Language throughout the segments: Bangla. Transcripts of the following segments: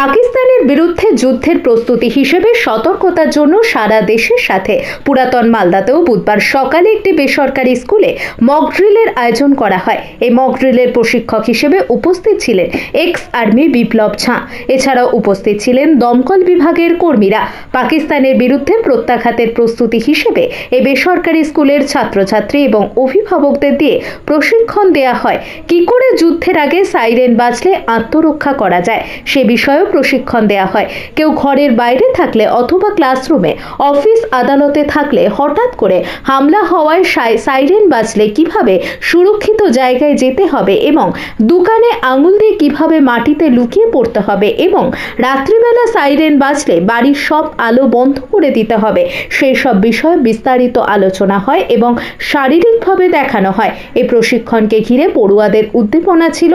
পাকিস্তানের বিরুদ্ধে যুদ্ধের প্রস্তুতি হিসেবে সতর্কতার জন্য সারা দেশের সাথে পুরাতন মালদাতেও বুধবার সকালে একটি বেসরকারি স্কুলে মক ড্রিলের আয়োজন করা হয়। এই মক ড্রিলের প্রশিক্ষক হিসেবে উপস্থিত ছিলেন এক্স আর্মি বিপ্লব ঝা। এছাড়াও উপস্থিত ছিলেন দমকল বিভাগের কর্মীরা। পাকিস্তানের বিরুদ্ধে প্রত্যাঘাতের প্রস্তুতি হিসেবে এই বেসরকারি স্কুলের ছাত্রছাত্রী এবং অভিভাবকদের দিয়ে প্রশিক্ষণ দেওয়া হয়। কি করে যুদ্ধের আগে সাইরেন বাজলে আত্মরক্ষা করা যায় সে বিষয়েও প্রশিক্ষণ দেওয়া হয়। কেউ ঘরের বাইরে থাকলে অথবা ক্লাসরুমে, অফিস আদালতে থাকলে হঠাৎ করে হামলা হওয়ায় সাইরেন বাজলে কিভাবে সুরক্ষিত জায়গায় যেতে হবে এবং দোকানে আঙুল দিয়ে কিভাবে মাটিতে লুকিয়ে পড়তে হবে এবং রাত্রিবেলা সাইরেন বাজলে বাড়ির সব আলো বন্ধ করে দিতে হবে, সেই সব বিষয়ে বিস্তারিত আলোচনা হয় এবং শারীরিকভাবে দেখানো হয়। এই প্রশিক্ষণকে ঘিরে পড়ুয়াদের উদ্দীপনা ছিল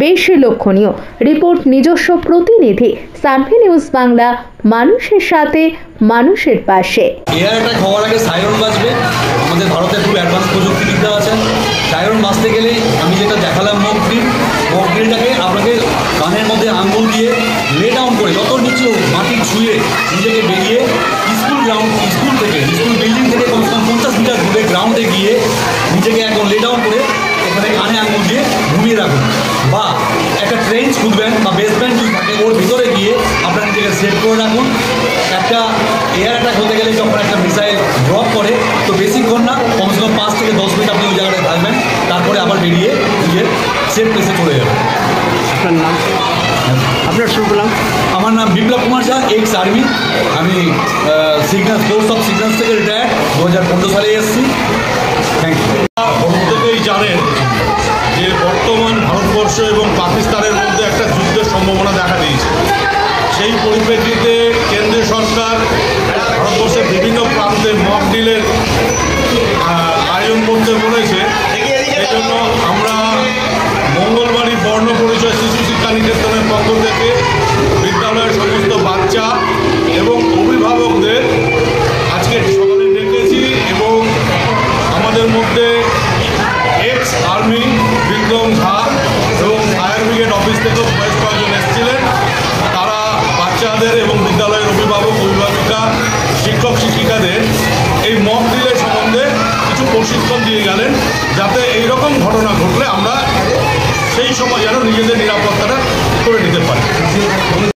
বেশ লক্ষণীয়। রিপোর্ট নিজস্ব প্রতিনিধি সানভি নিউজ বাংলা, মানুষের সাথে মানুষের পাশে। এর একটা খবর আগে সাইরন বাজবে। আমাদের ভারতে খুব অ্যাডভান্স প্রযুক্তিবিদ্যা আছে। সাইরন বাজতে গেলে আমি যেটা দেখালাম মক ড্রিলটাকে আপনাকে কানের মধ্যে আঙ্গুল দিয়ে লে ডাউন করে যত নিচু মাটি ছুঁয়ে নিজেকে বেরিয়ে স্কুল বিল্ডিং থেকে কমসে কম 50 মিটার দূরে গ্রাউন্ডে গিয়ে নিজেকে এখন লে ডাউন করে এখানে কানে আঙ্গুল দিয়ে ঘুমিয়ে রাখুন, বা একটা ট্রেঞ্চ খুঁজবেন বা বেসমেন্ট যদি থাকে ওর ভিতরে গিয়ে আপনার নিজেকে সেট করে রাখুন। একটা এয়ার অ্যাটাক হতে গেলে যখন একটা মিসাইল ড্রপ করে তো বেশিক্ষণ না, কমসে কম 5 থেকে 10 মিনিট আপনি ওই জায়গাটায় থাকবেন, তারপরে আবার বেরিয়ে নিজের সেফ প্লেসে চলে যাবেন। আপনার নাম? আপনার শুরু করলাম। আমার নাম বিপ্লব কুমার ঝা, এক্স আর্মি। আমি সিগন্যাল ফোর্স অফ সিগন্যালস থেকে রিটায়ার্ড 2015 সালে এসেছি। Thank you. প্রত্যেকেই জানেন যে বর্তমান ভারতবর্ষ এবং পাকিস্তানের মধ্যে একটা যুদ্ধের সম্ভাবনা দেখা দিয়েছে। সেই পরিপ্রেক্ষিতে কেন্দ্রীয় সরকার ভারতবর্ষের বিভিন্ন প্রান্তে মক ড্রিলের আয়োজন করতে বলেছে। এই জন্য আমরা মঙ্গলবাড়ি বর্ণ পরিচয় শিশু শিক্ষা নিকেতনের পক্ষ থেকে বিদ্যালয়ের সমস্ত বাচ্চা এবং অভিভাবকদের আজকে সকালে ডেকেছি এবং আমাদের মধ্যে এক্স আর্মি বিপ্লব ঝা এবং ফায়ার ব্রিগেড অফিস থেকেও বেশ কয়েকজন এসেছিলেন। তারা বাচ্চাদের এবং বিদ্যালয়ের অভিভাবিকা, শিক্ষক শিক্ষিকাদের এই মক ড্রিলের সম্বন্ধে কিছু প্রশিক্ষণ দিয়ে গেলেন, যাতে এইরকম ঘটনা ঘটলে আমরা সেই সময় যেন নিজেদের নিরাপত্তাটা করে নিতে পারি।